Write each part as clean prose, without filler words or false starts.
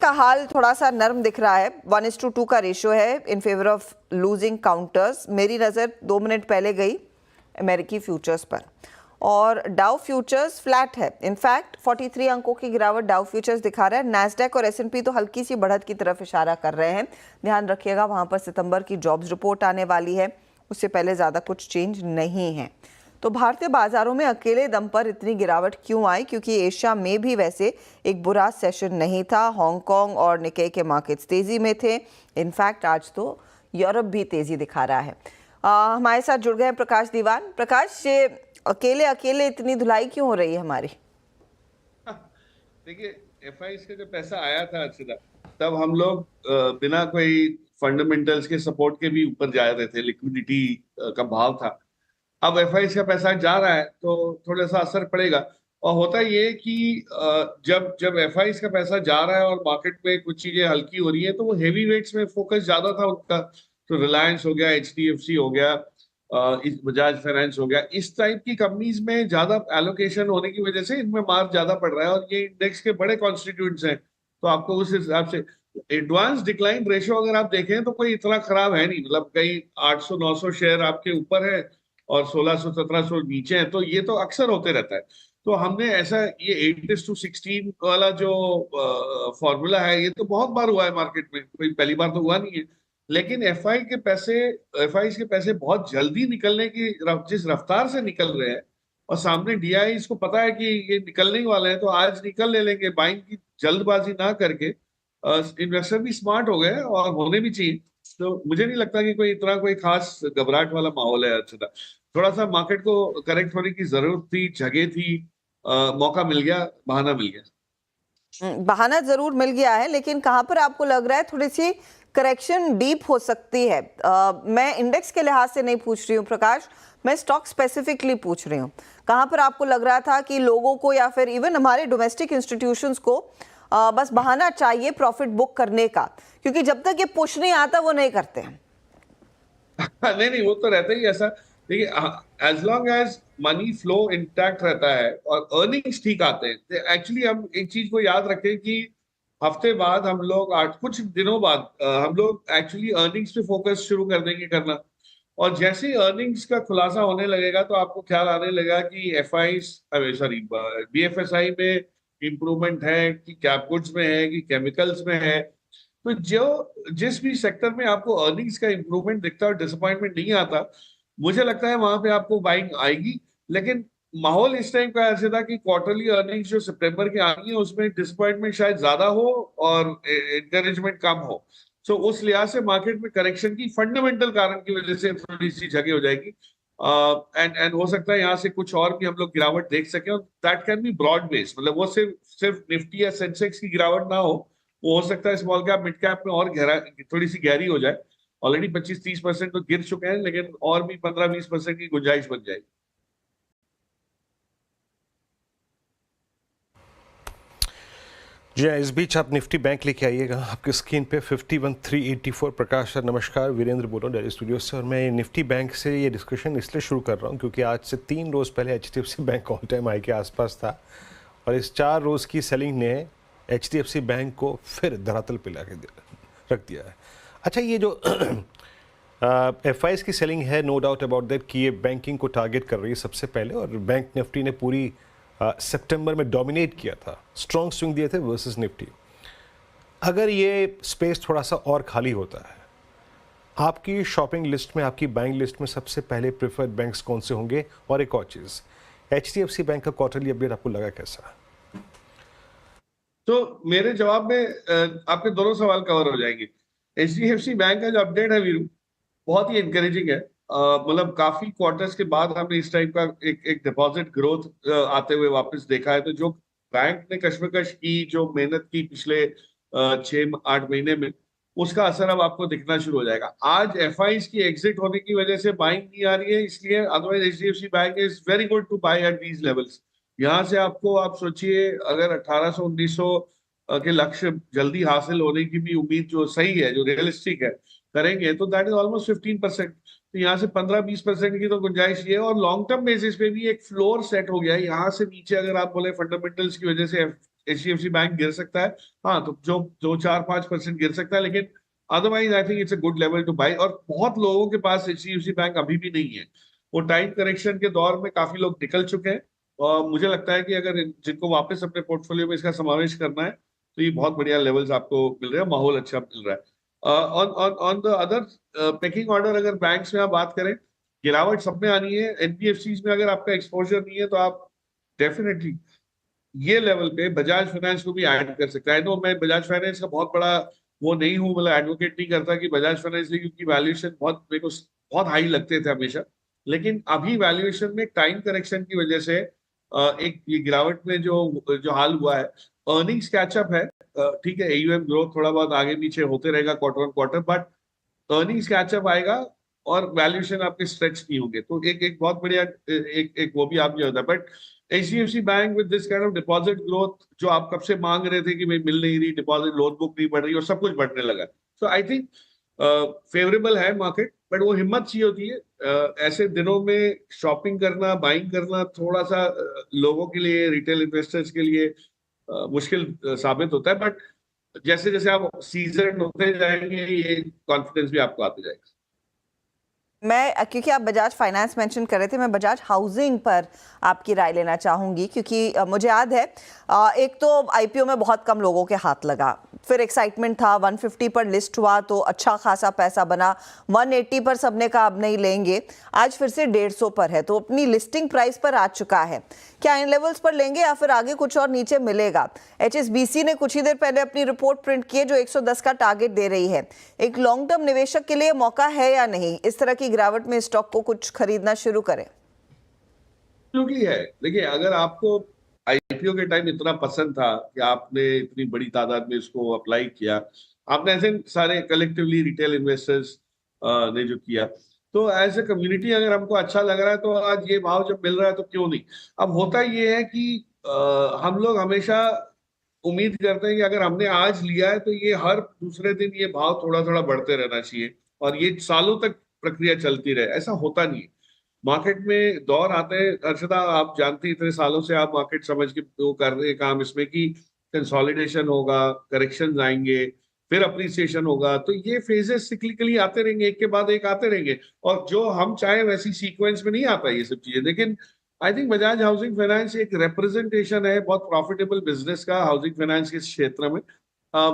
का हाल थोड़ा सा नर्म दिख रहा है। 1:2 का रेशियो है in favour of losing counters. मेरी नज़र 2 मिनट पहले गई अमेरिकी फ्यूचर्स पर और डाउ फ्यूचर्स फ्लैट है। इनफैक्ट 43 अंकों की गिरावट डाउ फ्यूचर्स दिखा रहा है। नैस्डैक और S&P तो हल्की सी बढ़त की तरफ इशारा कर रहे हैं। ध्यान रखिएगा, वहां पर सितंबर की जॉब्स रिपोर्ट आने वाली है, उससे पहले ज़्यादा कुछ चेंज नहीं है। तो भारतीय बाजारों में अकेले दम पर इतनी गिरावट क्यों आई? क्योंकि एशिया में भी वैसे एक बुरा सेशन नहीं था। हांगकांग और निक्केई के मार्केट्स तेजी में थे। इनफैक्ट आज तो यूरोप भी तेजी दिखा रहा है। हमारे साथ जुड़ गए हैं प्रकाश दीवान। प्रकाश, ये अकेले अकेले इतनी धुलाई क्यों हो रही है हमारी? देखिए, एफआईएस का जब पैसा आया था अर्चिता, तब हम लोग बिना कोई फंडामेंटल्स के सपोर्ट के भी ऊपर जा रहे थे। लिक्विडिटी का भाव था। अब एफआईएस का पैसा जा रहा है तो थोड़ा सा असर पड़ेगा। और होता ये कि जब जब एफआईएस का पैसा जा रहा है और मार्केट में कुछ चीजें हल्की हो रही है, तो वो हेवी वेट्स में फोकस ज्यादा था उनका। तो रिलायंस हो गया, एचडीएफसी हो गया, बजाज फाइनेंस हो गया, इस टाइप की कंपनीज में ज्यादा एलोकेशन होने की वजह से इनमें मार्क ज्यादा पड़ रहा है। और ये इंडेक्स के बड़े कॉन्स्टिट्यूएंट्स हैं, तो आपको उस हिसाब से एडवांस डिक्लाइन रेशियो अगर आप देखें तो कोई इतना खराब है नहीं। मतलब कई 800-900 शेयर आपके ऊपर है और 1600-1700 नीचे है, तो ये तो अक्सर होते रहता है। तो हमने ऐसा ये 8:16 वाला जो फॉर्मूला है, ये तो बहुत बार हुआ है मार्केट में, कोई पहली बार तो हुआ नहीं है। लेकिन एफआई के पैसे बहुत जल्दी निकलने की जिस रफ्तार से निकल रहे हैं, और सामने डीआई इसको पता है कि ये निकलने ही वाले हैं, तो आज निकल ले लेंगे। बाइंग की जल्दबाजी ना करके इन्वेस्टर भी स्मार्ट हो गए और होने भी चाहिए। तो मुझे नहीं लगता कि कोई इतना कोई खास घबराहट वाला माहौल है। अच्छा, थोड़ा सा मार्केट को करेक्ट होने की जरूरत थी, जगह थी, मौका मिल गया, बहाना मिल गया। बहाना जरूर मिल गया है, लेकिन कहां पर आपको लग रहा है थोड़ी सी करेक्शन डीप हो सकती है? मैं इंडेक्स के लिहाज से नहीं पूछ रही हूँ प्रकाश, मैं स्टॉक स्पेसिफिकली पूछ रही हूँ। कहां पर आपको लग रहा था कि लोगों को या फिर इवन हमारे डोमेस्टिक इंस्टीट्यूशंस को बस बहाना चाहिए प्रॉफिट बुक करने का, क्योंकि जब तक ये पुश नहीं आता वो नहीं करते हैं? नहीं नहीं, वो तो रहता ही ऐसा। देखिए, as long as money flow intact रहता है और अर्निंग्स ठीक आते हैं, तो एक्चुअली हम एक चीज को याद रखें कि हफ्ते बाद हम लोग, आज कुछ दिनों बाद हम लोग एक्चुअली अर्निंग्स पे फोकस शुरू कर देंगे करना। और जैसे ही अर्निंग्स का खुलासा होने लगेगा तो आपको ख्याल आने लगेगा कि एफआई सॉरी बीएफएसआई में इम्प्रूवमेंट है कि कैप गुड्स में है कि केमिकल्स में है। तो जो जिस भी सेक्टर में आपको अर्निंग्स का इंप्रूवमेंट दिखता है और डिसअपॉइंटमेंट नहीं आता, मुझे लगता है वहां पे आपको बाइंग आएगी। लेकिन माहौल इस टाइम का ऐसे था कि क्वार्टरली अर्निंग्स जो सितंबर की आ रही है उसमें डिसअपॉइंटमेंट शायद ज्यादा हो और एनकरेजमेंट कम हो। सो उस लिहाज से मार्केट में करेक्शन की फंडामेंटल कारण की वजह से थोड़ी सी जगह हो जाएगी। एंड एंड हो सकता है यहाँ से कुछ और भी हम लोग गिरावट देख सकें, और that can be broad based. मतलब वो सिर्फ सिर्फ निफ्टी या सेंसेक्स की गिरावट ना हो, वो हो सकता है स्मॉल कैप मिड कैप में और गहरा, थोड़ी सी गहरी हो जाए। ऑलरेडी 25-30% तो गिर चुके हैं, लेकिन और भी 15-20% की गुंजाइश बन जाएगी। जी हाँ, इस बीच आप निफ्टी बैंक लेके आइएगा आपकी स्क्रीन पे 51,384। प्रकाश सर नमस्कार, वीरेंद्र बोल रहा हूँ दिल्ली स्टूडियो से। और मैं निफ्टी बैंक से ये डिस्कशन इसलिए शुरू कर रहा हूँ क्योंकि आज से 3 रोज़ पहले HDFC bank all time high के आसपास था और इस 4 रोज़ की सेलिंग ने HDFC बैंक को फिर धरातल पे ला के रख दिया है। अच्छा, ये जो FIs की सेलिंग है, नो डाउट अबाउट दैट कि ये बैंकिंग को टारगेट कर रही है सबसे पहले, और बैंक निफ्टी ने पूरी सितंबर में डोमिनेट किया था, स्ट्रॉन्ग स्विंग दिए थे वर्सेस निफ्टी। अगर ये स्पेस थोड़ा सा और खाली होता है, आपकी शॉपिंग लिस्ट में, आपकी बाइंग लिस्ट में सबसे पहले प्रेफर्ड बैंक्स कौन से होंगे? और एक और चीज़, HDFC बैंक का क्वार्टरली अपडेट आपको लगा कैसा? तो मेरे जवाब में आपके दोनों सवाल कवर हो जाएंगे। HDFC बैंक का जो अपडेट है वीरू, बहुत ही इंकरेजिंग है। मतलब काफी क्वार्टर्स के बाद हमने इस टाइप का एक डिपॉजिट ग्रोथ आते हुए वापस देखा है। तो जो बैंक ने कशमकश की, जो मेहनत की पिछले 6-8 महीने में, उसका असर अब आपको दिखना शुरू हो जाएगा। आज एफआईज की एग्जिट होने की वजह से बाइंग नहीं आ रही है, इसलिए otherwise HDFC bank is very good to buy at these levels. यहाँ से आपको, आप सोचिए, अगर 1800-1900 के लक्ष्य जल्दी हासिल होने की भी उम्मीद जो सही है, जो रियलिस्टिक है, करेंगे तो दैट इज ऑलमोस्ट 15%। तो यहाँ से 15-20% की तो गुंजाइश ये है। और लॉन्ग टर्म बेसिस पे भी एक फ्लोर सेट हो गया है। यहाँ से नीचे अगर आप बोले फंडामेंटल्स की वजह से HDFC बैंक गिर सकता है, हाँ तो जो 2-4-5% गिर सकता है, लेकिन otherwise I think it's a good level to buy. और बहुत लोगों के पास HDFC बैंक अभी भी नहीं है, वो टाइम करेक्शन के दौर में काफी लोग निकल चुके हैं, और मुझे लगता है कि अगर जिनको वापस अपने पोर्टफोलियो में इसका समावेश करना है तो ये बहुत बढ़िया लेवल्स आपको मिल रहे हैं, माहौल अच्छा मिल रहा है। On the other packing order, अगर बैंक्स में आप बात करें, गिरावट सब में आनी है। एनबीएफसीज में अगर आपका एक्सपोजर नहीं है तो आप डेफिनेटली ये लेवल पे बजाज फाइनेंस को भी ऐड कर सकते हैं। नो, मैं बजाज फाइनेंस का बहुत बड़ा वो नहीं हूँ, मतलब एडवोकेट नहीं करता कि बजाज फाइनेंस ले, क्योंकि वैल्यूएशन बहुत मेरे को बहुत हाई लगते थे हमेशा, लेकिन अभी वैल्यूएशन में टाइम करेक्शन की वजह से एक ये गिरावट में जो जो हाल हुआ है, अर्निंग्स कैचअप है, ठीक है, AUM ग्रोथ थोड़ा बहुत आगे पीछे होते रहेगा quarter on quarter, but earnings catch up आएगा और वैल्यूएशन आपके स्ट्रेच नहीं होंगे, तो एक बहुत बढ़िया एक वो भी आप जो होता है। But HDFC bank with this kind of deposit growth, जो आप कब से मांग रहे थे कि भाई मिल नहीं रही, डिपॉजिट लोन बुक नहीं बढ़ रही और सब कुछ बढ़ने लगा, सो आई थिंक फेवरेबल है मार्केट, बट वो हिम्मत चाहिए होती है। ऐसे दिनों में शॉपिंग करना, बाइंग करना थोड़ा सा लोगों के लिए, रिटेल इन्वेस्टर्स के लिए मुश्किल साबित होता है, बट जैसे जैसे आप सीजन होते जाएंगे ये कॉन्फिडेंस भी आपको आते जाएगा। मैं, क्योंकि आप बजाज फाइनेंस मेंशन कर रहे थे, मैं बजाज हाउसिंग पर आपकी राय लेना चाहूँगी, क्योंकि मुझे याद है एक तो IPO में बहुत कम लोगों के हाथ लगा, फिर एक्साइटमेंट था, 150 पर लिस्ट हुआ तो अच्छा खासा पैसा बना, 180 पर सबने कहा अब नहीं लेंगे, आज फिर से 150 पर है, तो अपनी लिस्टिंग प्राइस पर आ चुका है। क्या इन लेवल्स पर लेंगे या फिर आगे कुछ और नीचे मिलेगा? HSBC ने कुछ ही देर पहले अपनी रिपोर्ट प्रिंट की है जो 110 का टारगेट दे रही है। एक लॉन्ग टर्म निवेशक के लिए मौका है या नहीं इस तरह की गिरावट में स्टॉक को कुछ खरीदना शुरू करें? एब्सोल्युटली है। देखिए, अगर आपको IPO के टाइम इतना पसंद था कि आपने इतनी बड़ी तादाद में इसको अप्लाई किया, आपने ऐसे सारे कलेक्टिवली रिटेल इन्वेस्टर्स ने जो किया, तो एज ए कम्युनिटी अगर हमको अच्छा लग रहा है तो आज ये भाव जब मिल रहा है तो क्यों नहीं। अब होता ये है कि हम लोग हमेशा उम्मीद करते हैं कि अगर हमने आज लिया है तो ये हर दूसरे दिन ये भाव थोड़ा थोड़ा बढ़ते रहना चाहिए और ये सालों तक प्रक्रिया चलती रहे, ऐसा होता नहीं है। मार्केट में दौर आते हैं, अर्षदा आप जानती हैं, इतने सालों से आप मार्केट समझ के वो कर रहे हैं काम इसमें कि कंसोलिडेशन होगा, करेक्शंस आएंगे, फिर अप्रिसिएशन होगा, तो ये फेजेस सिक्लिकली आते रहेंगे, एक के बाद एक आते रहेंगे, और जो हम चाहे वैसी सीक्वेंस में नहीं आता ये सब चीजें। लेकिन I think Bajaj housing finance एक रिप्रेजेंटेशन है बहुत प्रॉफिटेबल बिजनेस का हाउसिंग फाइनेंस के क्षेत्र में।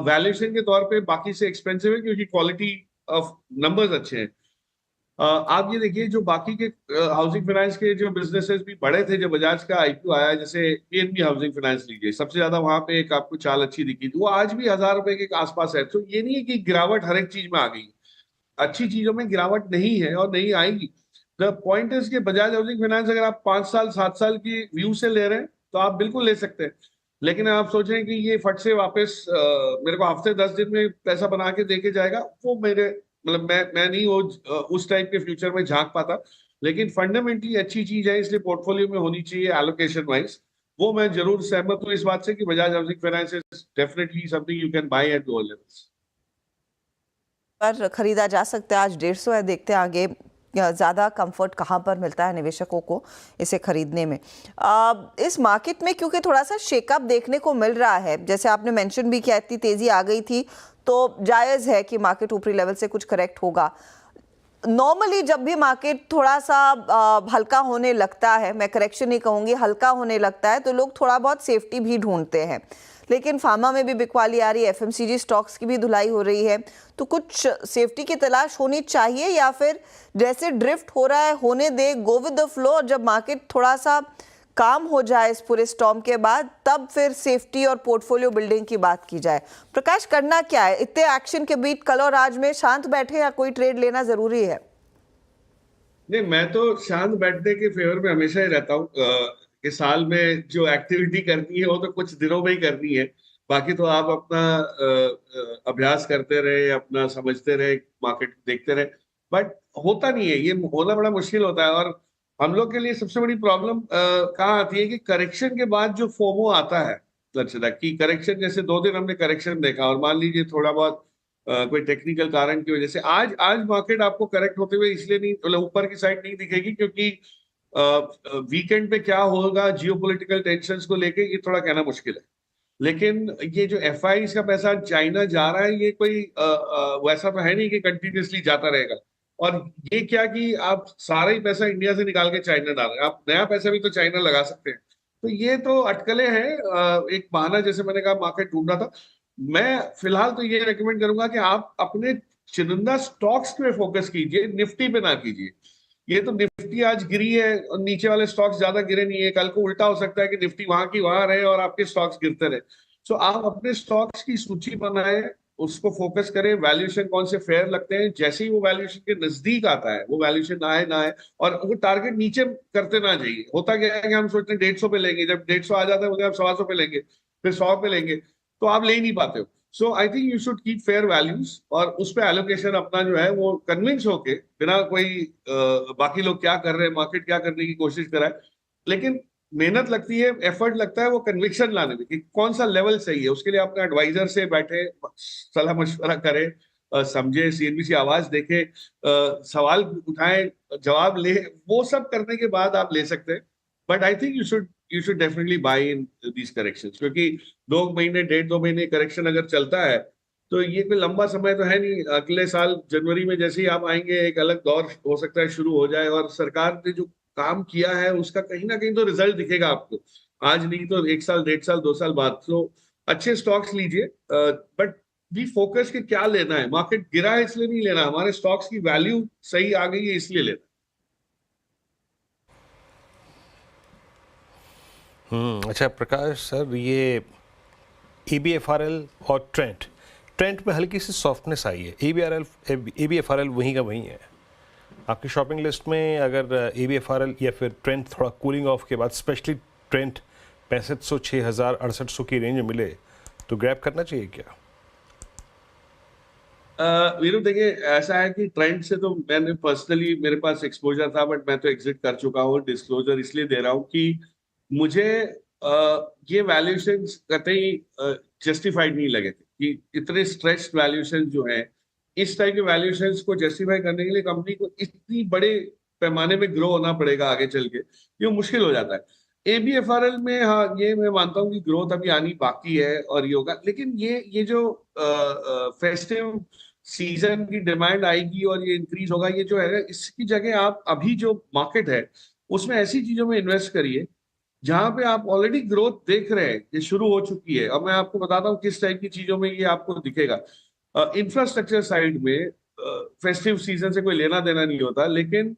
वैल्यूएशन के तौर पे बाकी से एक्सपेंसिव है क्योंकि क्वालिटी ऑफ नंबर्स अच्छे हैं। आप ये देखिए, जो बाकी के हाउसिंग फाइनेंस के जो बिजनेसेस भी बड़े थे, जो बजाज का IPO आया, जैसे PNB हाउसिंग फाइनेंस लीजिए, सबसे ज्यादा वहां पे एक आपको चाल अच्छी दिखी थी, वो आज भी 1000 रुपए के आसपास है। तो ये नहीं है कि गिरावट हर एक चीज में आ गई, अच्छी चीजों में गिरावट नहीं है और नहीं आएगी। द पॉइंट इज कि बजाज हाउसिंग फाइनेंस अगर आप 5 साल 7 साल की व्यू से ले रहे हैं तो आप बिल्कुल ले सकते हैं, लेकिन आप सोचें कि ये फट से वापस मेरे को हफ्ते 10 दिन में पैसा बना के देके जाएगा, वो मेरे मतलब मैं नहीं वो उस टाइप के फ्यूचर में झांक पाता। लेकिन फंडामेंटली अच्छी चीज है, इसलिए पोर्टफोलियो में होनी चाहिए एलोकेशन वाइज। वो मैं जरूर सहमत हूँ इस बात से कि Bajaj housing finance is definitely something you can by at lower levels. पर खरीदा जा सकता है, आज 150 है, देखते हैं आगे ज़्यादा कंफर्ट कहाँ पर मिलता है निवेशकों को इसे खरीदने में। इस मार्केट में क्योंकि थोड़ा सा शेकअप देखने को मिल रहा है, जैसे आपने मेंशन भी किया, इतनी तेज़ी आ गई थी तो जायज़ है कि मार्केट ऊपरी लेवल से कुछ करेक्ट होगा। नॉर्मली जब भी मार्केट थोड़ा सा हल्का होने लगता है, मैं करेक्शन नहीं कहूँगी, हल्का होने लगता है, तो लोग थोड़ा बहुत सेफ्टी भी ढूंढते हैं, लेकिन फार्मा में भी बिकवाली आ रही है, FMCG स्टॉक्स की भी धुलाई हो रही है, तो कुछ सेफ्टी की तलाश होनी चाहिए या फिर जैसे ड्रिफ्ट हो रहा है होने दे, गो विद द फ्लो, और जब मार्केट थोड़ा सा काम हो जाए इस पूरे स्टॉर्म के बाद तब फिर सेफ्टी और पोर्टफोलियो बिल्डिंग की बात की जाए। प्रकाश, करना क्या है इतने एक्शन के बीच? कल और आज में शांत बैठे या कोई ट्रेड लेना जरूरी है? नहीं, मैं तो शांत बैठने के फेवर में हमेशा ही रहता हूँ कि साल में जो एक्टिविटी करनी है वो तो कुछ दिनों में ही करनी है, बाकी तो आप अपना अभ्यास करते रहे, अपना समझते रहे, मार्केट देखते रहे, बट होता नहीं है, ये होना बड़ा मुश्किल होता है। और हम लोग के लिए सबसे बड़ी प्रॉब्लम कहाँ आती है कि करेक्शन के बाद जो फोमो आता है, लक्षदा की करेक्शन, जैसे 2 दिन हमने करेक्शन देखा और मान लीजिए थोड़ा बहुत कोई टेक्निकल कारण की वजह से आज मार्केट आपको करेक्ट होते हुए इसलिए नहीं, मतलब ऊपर की साइड नहीं दिखेगी क्योंकि वीकेंड पे क्या होगा जियोपॉलिटिकल टेंशंस को लेके ये थोड़ा कहना मुश्किल है। लेकिन ये जो एफआईज का पैसा चाइना जा रहा है, ये कोई वैसा तो है नहीं कि कंटिन्यूसली जाता रहेगा। और ये क्या कि आप सारा ही पैसा इंडिया से निकाल के चाइना डाल रहे हैं, आप नया पैसा भी तो चाइना लगा सकते हैं। तो ये तो अटकलें हैं, एक बहाना, जैसे मैंने कहा मार्केट ढूंढ रहा था। मैं फिलहाल तो ये रेकमेंड करूंगा कि आप अपने चुनिंदा स्टॉक्स पे फोकस कीजिए, निफ्टी पे ना कीजिए। ये तो निफ्टी आज गिरी है और नीचे वाले स्टॉक्स ज्यादा गिरे नहीं है, कल को उल्टा हो सकता है कि निफ्टी वहां की वहां रहे और आपके स्टॉक्स गिरते रहे। सो आप अपने स्टॉक्स की सूची बनाए, उसको फोकस करें, वैल्यूएशन कौन से फेयर लगते हैं, जैसे ही वो वैल्यूएशन के नजदीक आता है, वो वैल्यूएशन आए ना आए, और वो टारगेट नीचे करते ना जाइए। होता क्या है कि हम सोचते हैं 150 पे लेंगे, जब 150 आ जाता है बोलते हैं आप 125 पे लेंगे, फिर 100 पे लेंगे, तो आप ले ही नहीं पाते हो। So I think you should keep fair values, और उस पर एलोकेशन अपना जो है वो कन्विंस होके, बिना कोई बाकी लोग क्या कर रहे हैं, मार्केट क्या करने की कोशिश कराए। लेकिन मेहनत लगती है, एफर्ट लगता है वो कन्विक्शन लाने में कि कौन सा लेवल सही है। उसके लिए अपने एडवाइजर से बैठे, सलाह मशवरा करें, समझे, सीएनबीसी आवाज देखे, सवाल उठाएं, जवाब ले, वो सब करने के बाद आप ले सकते हैं। But I think you should definitely buy in these corrections, क्योंकि 2 महीने, 1.5-2 महीने करेक्शन अगर चलता है तो ये कोई लंबा समय तो है नहीं। अगले साल जनवरी में जैसे ही आप आएंगे, एक अलग दौर हो सकता है शुरू हो जाए, और सरकार ने जो काम किया है उसका कहीं ना कहीं तो रिजल्ट दिखेगा आपको, आज नहीं तो 1 साल, 1.5 साल, 2 साल बाद। तो अच्छे स्टॉक्स लीजिए, बट बी फोकस कि क्या लेना है। मार्केट गिरा है इसलिए नहीं लेना, हमारे स्टॉक्स की वैल्यू सही आ गई है इसलिए लेना। अच्छा प्रकाश सर, ये EBFRL और ट्रेंट में हल्की सी सॉफ्टनेस आई है। EBFRL वहीं का वहीं है। आपकी शॉपिंग लिस्ट में अगर EBFRL या फिर ट्रेंट थोड़ा कूलिंग ऑफ के बाद, स्पेशली ट्रेंट 6500, 6000, 6800 की रेंज में मिले तो ग्रैब करना चाहिए क्या? वीरू देखिए, ऐसा है कि ट्रेंड से तो मैंने पर्सनली, मेरे पास एक्सपोजर था, बट मैं तो एग्जिट कर चुका हूँ। डिस्क्लोजर इसलिए दे रहा हूँ कि मुझे ये वैल्यूएशन कतई जस्टिफाइड नहीं लगे थे, कि इतने स्ट्रेच्ड वैल्यूएशन जो है, इस टाइप के वैल्यूएशंस को जस्टिफाई करने के लिए कंपनी को इतनी बड़े पैमाने में ग्रो होना पड़ेगा आगे चल के, ये मुश्किल हो जाता है। ABFRL में हाँ, ये मैं मानता हूँ कि ग्रोथ अभी आनी बाकी है और ये होगा, लेकिन ये जो फेस्टिव सीजन की डिमांड आएगी और ये इंक्रीज होगा, ये जो है, इसकी जगह आप अभी जो मार्केट है उसमें ऐसी चीजों में इन्वेस्ट करिए जहां पे आप ऑलरेडी ग्रोथ देख रहे हैं, ये शुरू हो चुकी है। अब मैं आपको बताता हूँ किस टाइप की चीजों में ये आपको दिखेगा। इंफ्रास्ट्रक्चर साइड में फेस्टिव सीजन से कोई लेना देना नहीं होता, लेकिन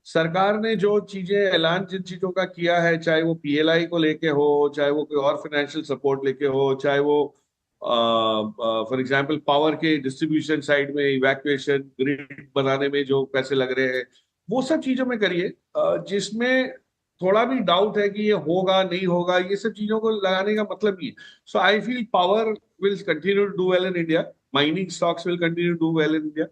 सरकार ने जो चीजें, ऐलान जिन चीजों का किया है, चाहे वो PLI को लेके हो, चाहे वो कोई और फाइनेंशियल सपोर्ट लेके हो, चाहे वो फॉर एग्जांपल पावर के डिस्ट्रीब्यूशन साइड में, इवैक्यूएशन, ग्रिड बनाने में जो पैसे लग रहे हैं, वो सब चीजों में करिए। जिसमें थोड़ा भी डाउट है कि ये होगा नहीं होगा, ये सब चीजों को लगाने का मतलब नहीं है। So I feel power will continue to do well in India, mining stocks will continue to do well in India.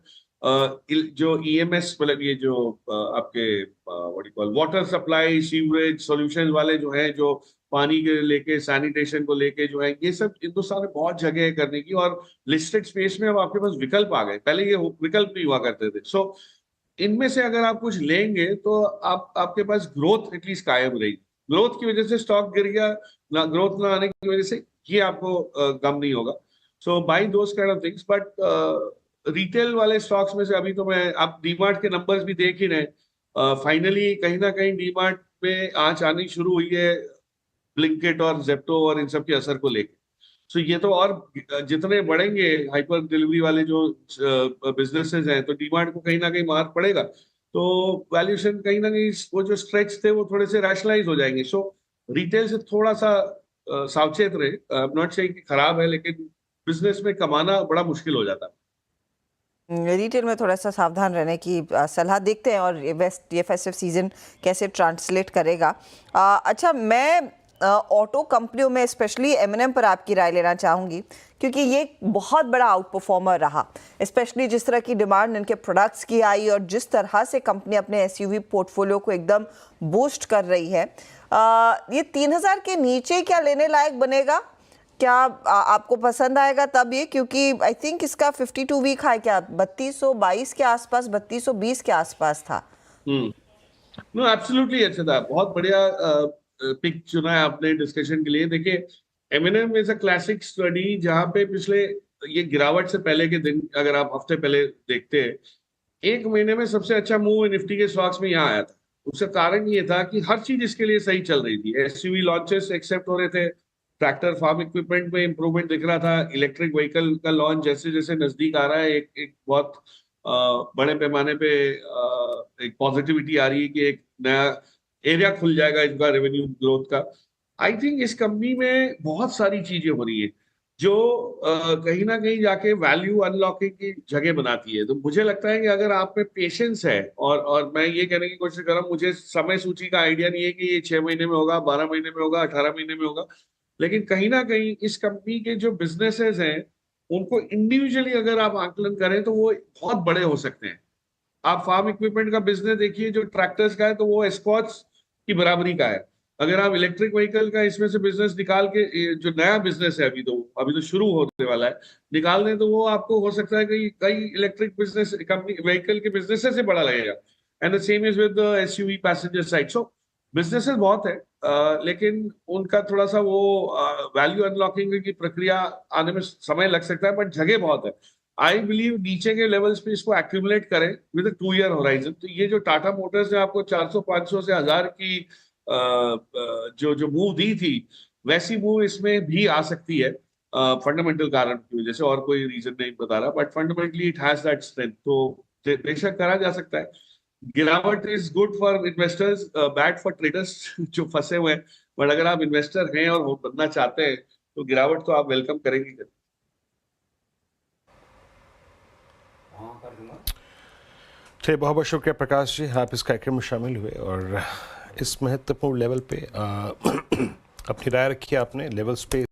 जो EMS, मतलब ये जो आपके what you call water supply, sewerage solution वाले जो हैं, जो पानी के लेके, सैनिटेशन को लेके जो है, ये सब हिंदुस्तान में बहुत जगह है करने की, और लिस्टेड स्पेस में अब आपके पास विकल्प आ गए, पहले ये विकल्प नहीं हुआ करते थे। सो इनमें से अगर आप कुछ लेंगे तो आपके पास ग्रोथ एटलीस्ट कायम रहेगी। ग्रोथ की वजह से स्टॉक गिर गया ना, ग्रोथ ना आने की वजह से ये आपको गम नहीं होगा। So by those kind of things. But retail वाले स्टॉक्स में से अभी तो मैं, आप डीमार्ट के नंबर्स भी देख ही रहे, फाइनली कहीं ना कहीं डीमार्ट में आंच आनी शुरू हुई है, ब्लिंकिट और जेप्टो और इन सब के असर को लेकर। सो ये तो और जितने बढ़ेंगे हाइपर डिलीवरी वाले जो बिजनेसेस हैं, तो डीमार्ट को कहीं ना कहीं मार पड़ेगा, तो वैल्यूएशन कहीं ना कहीं, वो जो स्ट्रेच थे वो थोड़े से रैशनलाइज हो जाएंगे। सो रिटेल से थोड़ा सा सावचेत रहे। आई एम नॉट सेइंग कि खराब है, लेकिन बिजनेस में कमाना बड़ा मुश्किल हो जाता है। रिटेल में थोड़ा सा सावधान रहने की सलाह। देखते हैं और ये फेस्टिव सीजन कैसे ट्रांसलेट करेगा। अच्छा, मैं ऑटो कंपनियों में स्पेशली M&M पर आपकी राय लेना चाहूँगी, क्योंकि ये बहुत बड़ा आउट परफॉर्मर रहा, स्पेशली जिस तरह की डिमांड इनके प्रोडक्ट्स की आई और जिस तरह से कंपनी अपने SUV पोर्टफोलियो को एकदम बूस्ट कर रही है। ये 3000 के नीचे क्या लेने लायक बनेगा? क्या आपको पसंद आएगा तब ये, क्योंकि आई थिंक इसका 52 वीक हाई क्या 3222 के आसपास, 3220 के आसपास था। नो एब्सोल्युटली, अच्छा था, बहुत बढ़िया पिक चुना है आपने डिस्कशन के लिए। देखिए, Eminem is a classic study जहां पे पिछले ये गिरावट से पहले के दिन अगर आप हफ्ते पहले देखते हैं, एक महीने में सबसे अच्छा मूव निफ्टी के स्टॉक्स में यहाँ आया था। उसका कारण ये था कि हर चीज इसके लिए सही चल रही थी। एसयूवी लॉन्चेस एक्सेप्ट हो रहे थे, ट्रैक्टर फार्म इक्विपमेंट में इंप्रूवमेंट दिख रहा था, इलेक्ट्रिक व्हीकल का लॉन्च जैसे जैसे नजदीक आ रहा है, एक बहुत बड़े पैमाने पे एक पॉजिटिविटी आ रही है कि एक नया एरिया खुल जाएगा इसका रेवेन्यू ग्रोथ का। आई थिंक इस कंपनी में बहुत सारी चीजें हो रही है जो कहीं ना कहीं जाके वैल्यू अनलॉकिंग की जगह बनाती है। तो मुझे लगता है कि अगर आप में पेशेंस है, और मैं ये कहने की कोशिश कर रहा हूँ, मुझे समय सूची का आइडिया नहीं है कि ये 6 महीने में होगा, 12 महीने में होगा, 18 महीने में होगा, लेकिन कहीं ना कहीं इस कंपनी के जो बिजनेसेस हैं उनको इंडिविजुअली अगर आप आकलन करें तो वो बहुत बड़े हो सकते हैं। आप फार्म इक्विपमेंट का बिजनेस देखिए जो ट्रैक्टर्स का है, तो वो एस्कॉर्ट्स की बराबरी का है। अगर आप इलेक्ट्रिक व्हीकल का इसमें से बिजनेस निकाल के, जो नया बिजनेस है अभी तो शुरू होने वाला है, निकाल दें तो वो आपको हो सकता है कि कई इलेक्ट्रिक बिजनेस कंपनी व्हीकल के बिजनेस से बड़ा लगेगा। And the same is with SUV passenger side. So businesses बहुत है, लेकिन उनका थोड़ा सा वो वैल्यू अनलॉकिंग की प्रक्रिया आने में समय लग सकता है, बट जगह बहुत है। आई बिलीव नीचे के लेवल्स पे इसको एक्यूमुलेट करें विद अ 2 ईयर होराइजन। तो ये जो टाटा मोटर्स ने आपको 400-500 से 1000 की जो मूव दी थी, वैसी मूव इसमें भी आ सकती है फंडामेंटल कारण की वजह से, और कोई रीजन नहीं बता रहा, but fundamentally it has that strength. तो बेशक करा जा सकता है। गिरावट is good for investors, bad for traders जो फंसे हुए हैं, बट अगर आप इन्वेस्टर हैं और बनना चाहते हैं तो गिरावट तो आप वेलकम करेंगे। चलिए, बहुत बहुत शुक्रिया प्रकाश जी, आप इस कार्यक्रम में शामिल हुए और इस महत्वपूर्ण लेवल पे अपनी राय रखी आपने। लेवल्स पे